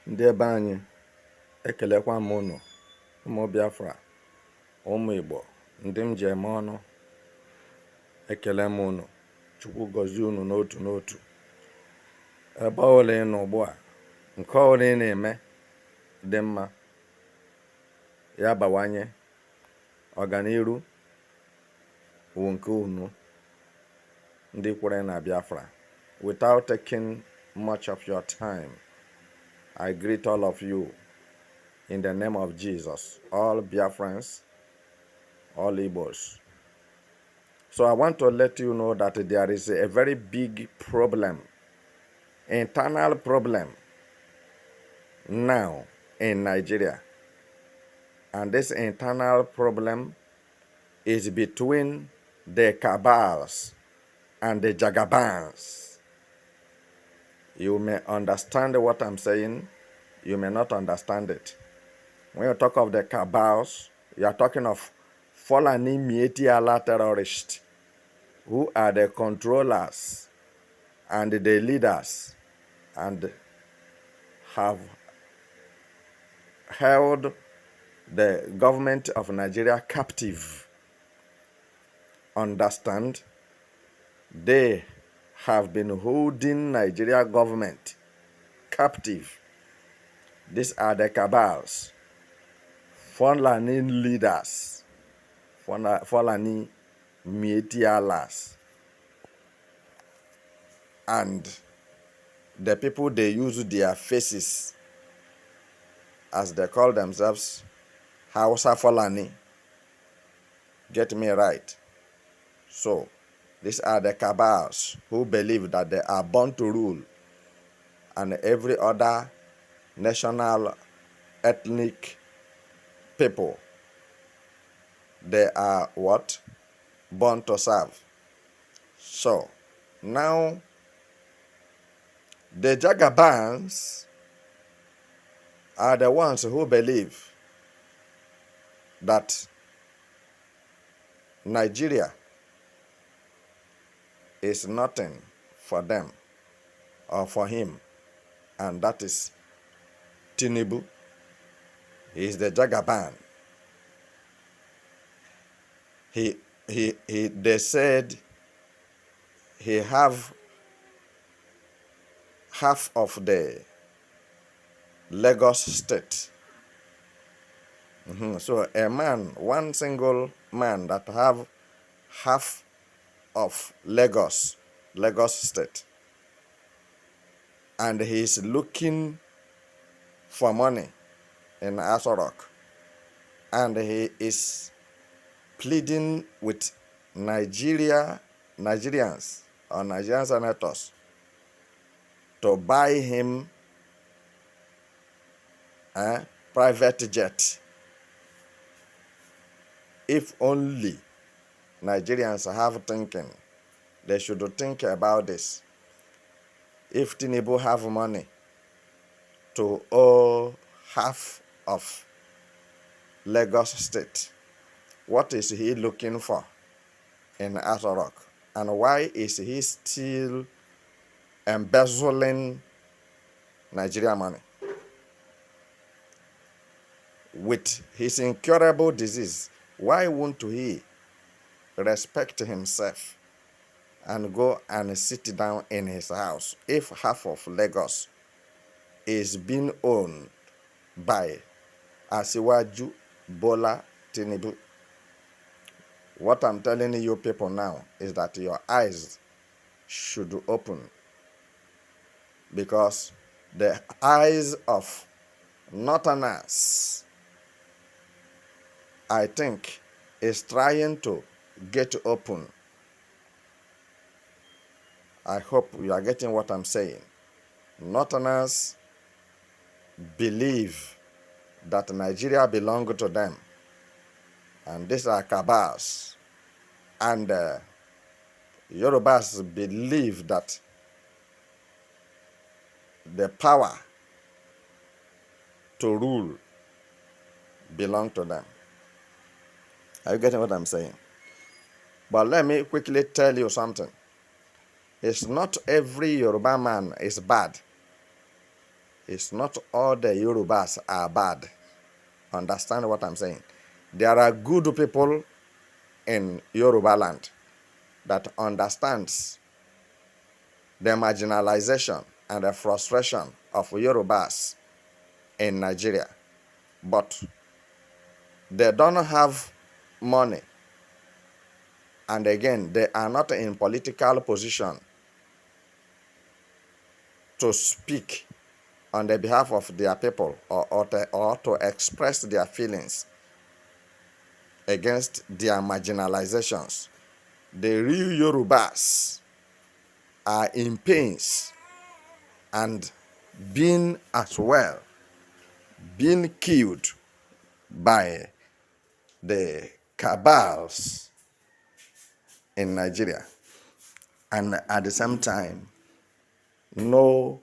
Ndị ebe anyị, ekelekwa m unu, ụmụ Biafra, ụmụ Igbo, ndị m ji eme ọnụ, ekele m unu, Chukwu gọzie unu n'otu n'otu. Ebe ọbụla ị nọ ugbu a, nke ọbụla ị na-eme dị mma, ya bawanye, ọganiru wụ nke unu, ndị kwere na Biafra. Without taking much of your time, I greet all of you in the name of Jesus, all Biafrans, all Igbos. So I want to let you know that there is a very big problem, internal problem now in Nigeria. And this internal problem is between the cabals and the jagabans. You may understand what I'm saying, you may not understand it. When you talk of the cabals, you are talking of Fulani Mietiala terrorists, who are the controllers and the leaders and have held the government of Nigeria captive. Understand? They have been holding Nigeria government captive. These are the cabals, Fulani leaders, Fulani Mietialas, and the people they use their faces, as they call themselves, Hausa Fulani. Get me right? So, these are the cabals who believe that they are born to rule, and every other national, ethnic people, they are what? Born to serve. So, now, the Jagabans are the ones who believe that Nigeria is nothing for them or for him, and that is Tinubu. He is the Jagaban. They said he have half of the Lagos state. So a man, one single man that have half of Lagos state, and he is looking for money in Aso Rock, and he is pleading with Nigerians or Nigerian senators to buy him a private jet. If only Nigerians have thinking, they should think about this. If Tinubu have money to owe half of Lagos state, what is he looking for in Aso Rock? And why is he still embezzling Nigeria money? With his incurable disease, why won't he respect himself and go and sit down in his house if half of Lagos is being owned by Asiwaju Bola Tinubu? What I'm telling you people now is that your eyes should open, because the eyes of Northerners, I think, is trying to get open. I hope you are getting what I'm saying. Northerners believe that Nigeria belongs to them, and these are cabals. And Yorubas believe that the power to rule belongs to them. Are you getting what I'm saying? But let me quickly tell you something. It's not every Yoruba man is bad. It's not all the Yorubas are bad. Understand what I'm saying? There are good people in Yoruba land that understands the marginalization and the frustration of Yorubas in Nigeria. But they don't have money. And again, they are not in political position to speak on the behalf of their people or to express their feelings against their marginalizations. The real Yorubas are in pains and being killed by the cabals in Nigeria. And at the same time, nobody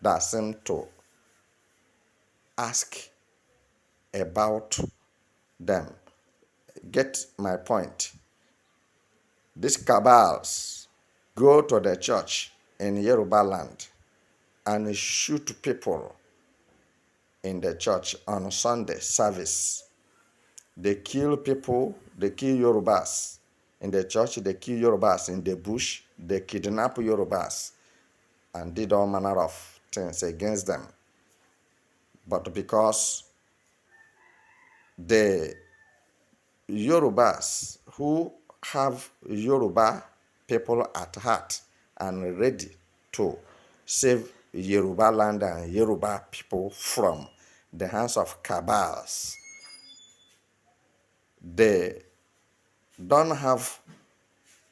that seems to ask about them. Get my point. These cabals go to the church in Yoruba land and shoot people in the church on Sunday service. They kill people, they kill Yorubas in the church, they kill Yorubas in the bush, they kidnap Yorubas and did all manner of things against them. But because the Yorubas who have Yoruba people at heart and ready to save Yoruba land and Yoruba people from the hands of cabals, they don't have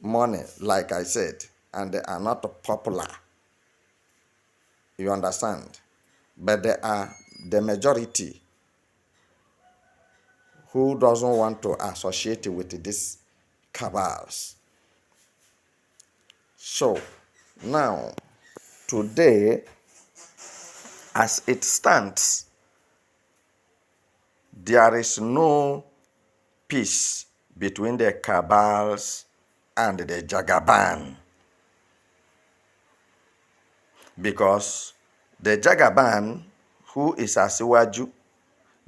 money, like I said, and they are not popular. You understand? But they are the majority who doesn't want to associate with these cabals. So now, today, as it stands, there is no peace between the cabals and the Jagaban, because the Jagaban, who is Asiwaju,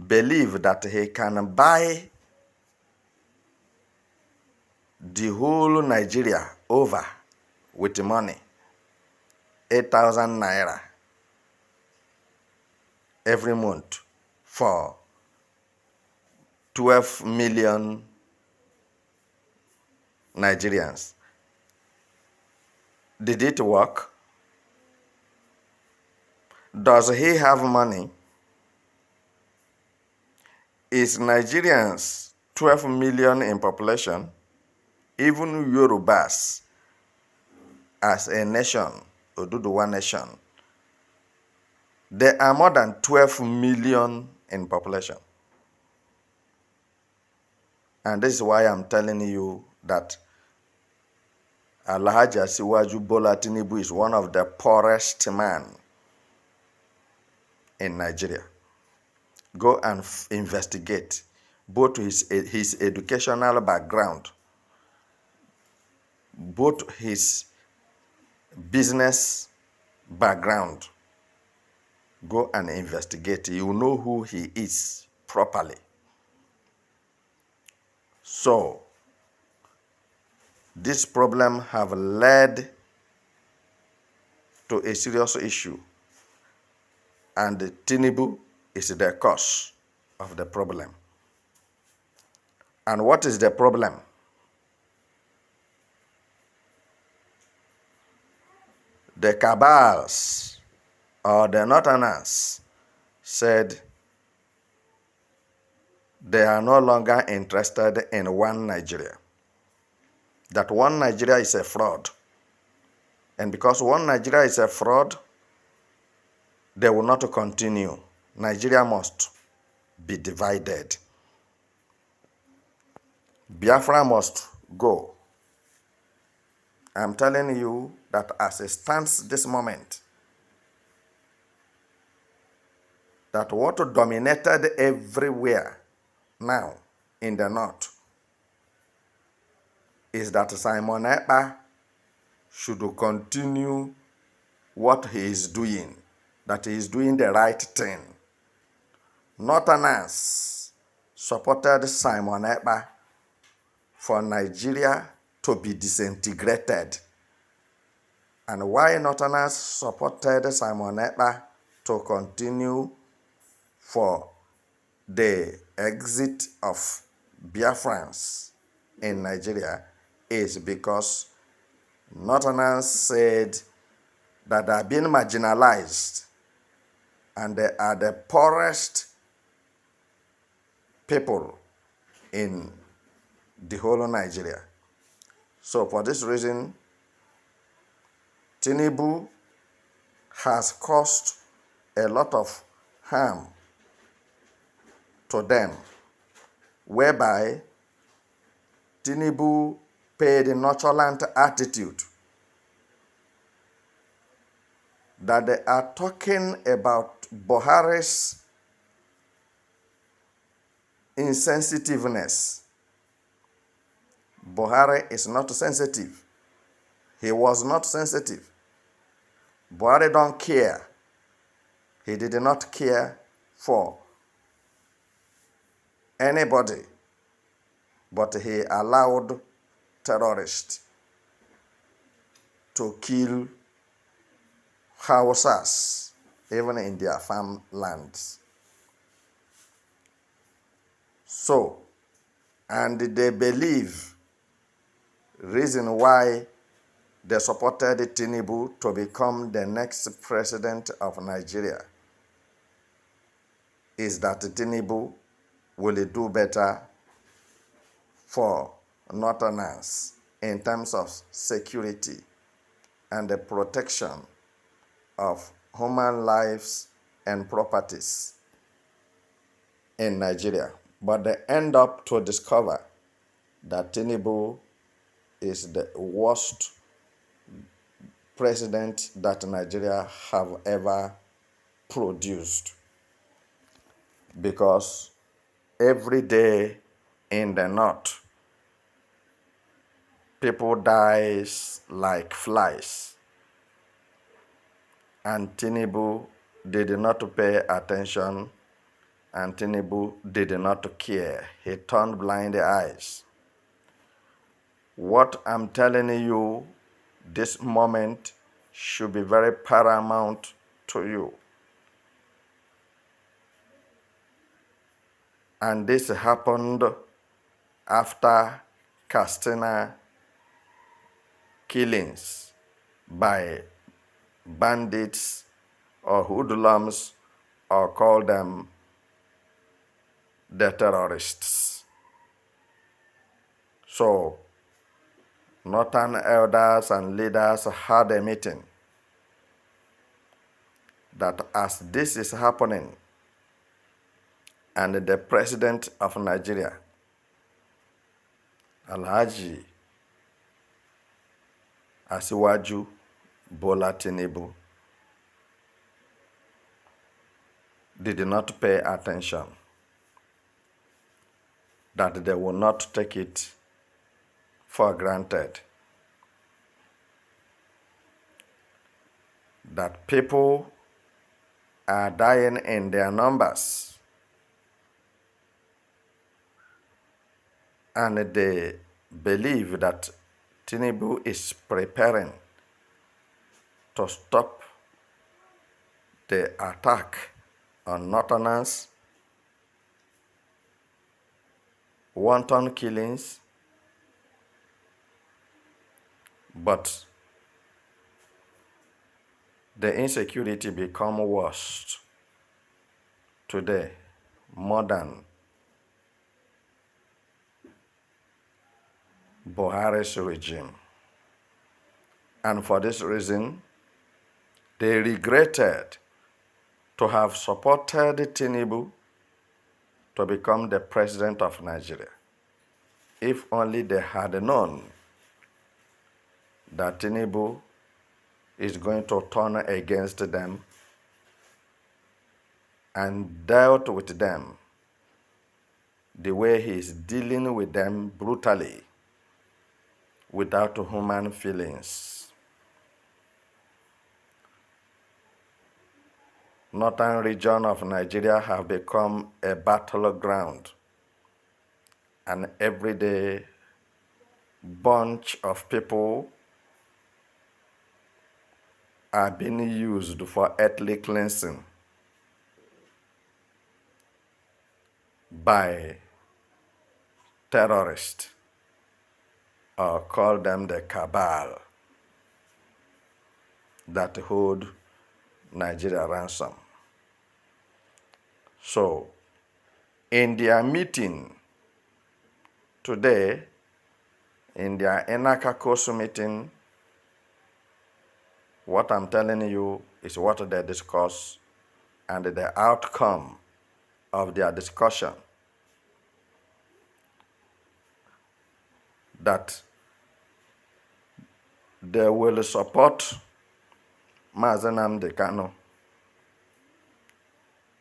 believe that he can buy the whole Nigeria over with money, 8,000 naira every month for 12 million Nigerians. Did it work? Does he have money? Is Nigerians 12 million in population? Even Yorubas as a nation, Oduduwa nation, there are more than 12 million in population. And this is why I'm telling you that Alhaji Asiwaju Bola Tinubu is one of the poorest men in Nigeria. Go and investigate both his educational background, both his business background. Go and investigate. You know who he is properly. So, this problem have led to a serious issue, and Tinubu is the cause of the problem. And what is the problem? The cabals or the Northerners said they are no longer interested in one Nigeria. That one Nigeria is a fraud. And because one Nigeria is a fraud, they will not continue. Nigeria must be divided. Biafra must go. I'm telling you that as it stands this moment, that what dominated everywhere now in the north is that Simon Ekpa should continue what he is doing, that he is doing the right thing. Northerners supported Simon Ekpa for Nigeria to be disintegrated. And why Northerners supported Simon Ekpa to continue for the exit of Biafrans in Nigeria is because Northerners said that they are being marginalized and they are the poorest people in the whole of Nigeria. So for this reason, Tinubu has caused a lot of harm to them, whereby Tinubu paid a nonchalant attitude that they are talking about Buhari's insensitiveness. Buhari is not sensitive. He was not sensitive. Buhari don't care. He did not care for anybody, but he allowed terrorists to kill Hausas, even in their farmlands. So, and they believe reason why they supported Tinubu to become the next president of Nigeria is that Tinubu will do better for Northerners in terms of security and the protection of human lives and properties in Nigeria. But they end up to discover that Tinubu is the worst president that Nigeria have ever produced, because every day in the north, people dies like flies, and Tinubu did not pay attention, and Tinubu did not care. He turned blind eyes. What I'm telling you this moment should be very paramount to you. And this happened after Castina killings by bandits or hoodlums, or call them the terrorists. So, Northern elders and leaders had a meeting that as this is happening, and the president of Nigeria, Alhaji Asiwaju Bola Tinubu, did not pay attention, that they will not take it for granted, that people are dying in their numbers, and they believe that Tinubu is preparing to stop the attack on Northerners, wanton killings, but the insecurity become worse today more than Buhari's regime. And for this reason, they regretted to have supported Tinubu to become the president of Nigeria. If only they had known that Tinubu is going to turn against them and dealt with them the way he is dealing with them, brutally, without human feelings. northern region of Nigeria have become a battleground, an everyday bunch of people are being used for ethnic cleansing by terrorists, or call them the cabal, that hold Nigeria ransom. So, in their meeting today, in their inner caucus meeting, what I'm telling you is what they discuss, and the outcome of their discussion, that they will support Mazen Nnamdi Kanu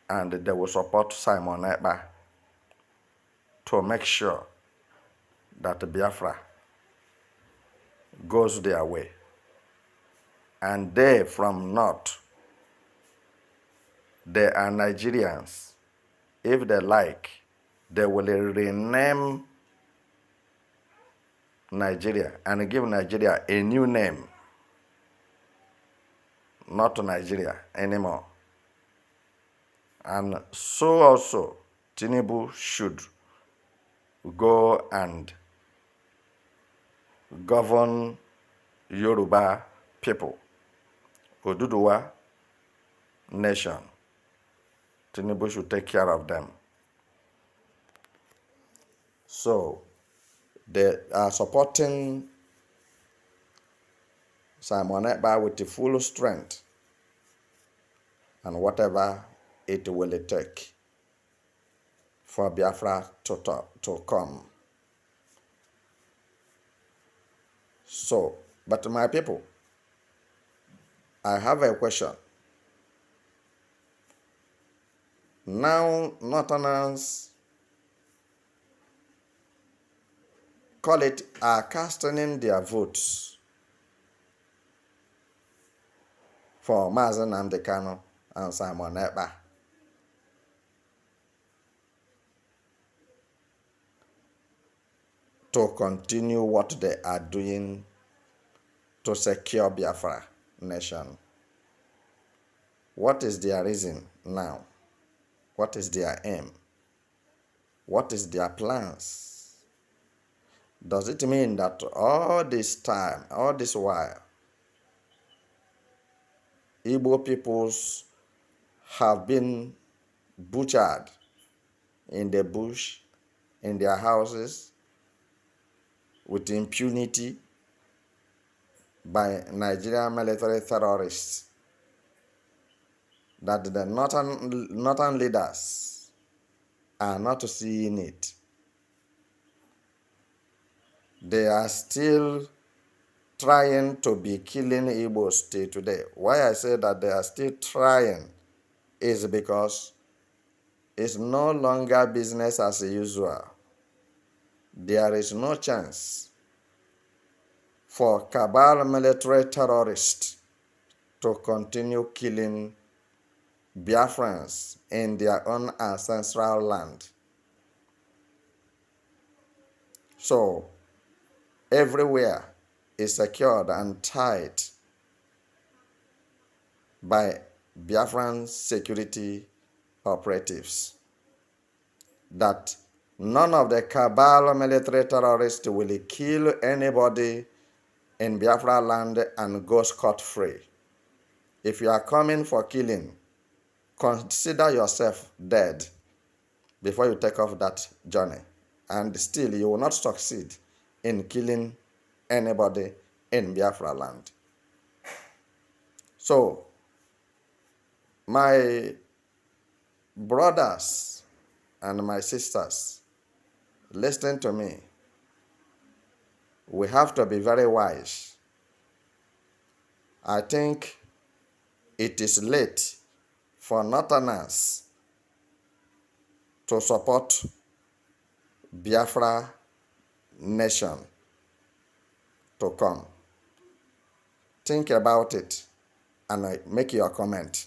and they will support Simon Ekpa to make sure that Biafra goes their way. And they from North, they are Nigerians. If they like, they will rename Nigeria and give Nigeria a new name, not Nigeria anymore. And so also, Tinubu should go and govern Yoruba people, Oduduwa nation. Tinubu should take care of them. So, they are supporting Simon Ekpa with the full strength and whatever it will take for Biafra to come. So, but my people, I have a question. Now, Northerners, call it, are casting in their votes for Mazen Nnamdi Kanu and Simon Ekpa. To continue what they are doing to secure Biafra nation. What is their reason now? What is their aim? What is their plans? Does it mean that all this time, all this while, Igbo peoples have been butchered in the bush, in their houses, with impunity by Nigerian military terrorists, that the northern leaders are not seeing it? They are still trying to be killing Igbos till today. Why I say that they are still trying is because it's no longer business as usual. There is no chance for cabal military terrorists to continue killing Biafrans in their own ancestral land. So, everywhere is secured and tied by Biafran security operatives, that none of the cabal military terrorists will kill anybody in Biafra land and go scot-free. If you are coming for killing, consider yourself dead before you take off that journey. And still, you will not succeed in killing anybody in Biafra land. So, my brothers and my sisters, listen to me. We have to be very wise. I think it is late for Northerners to support Biafra nation to come. Think about it and make your comment.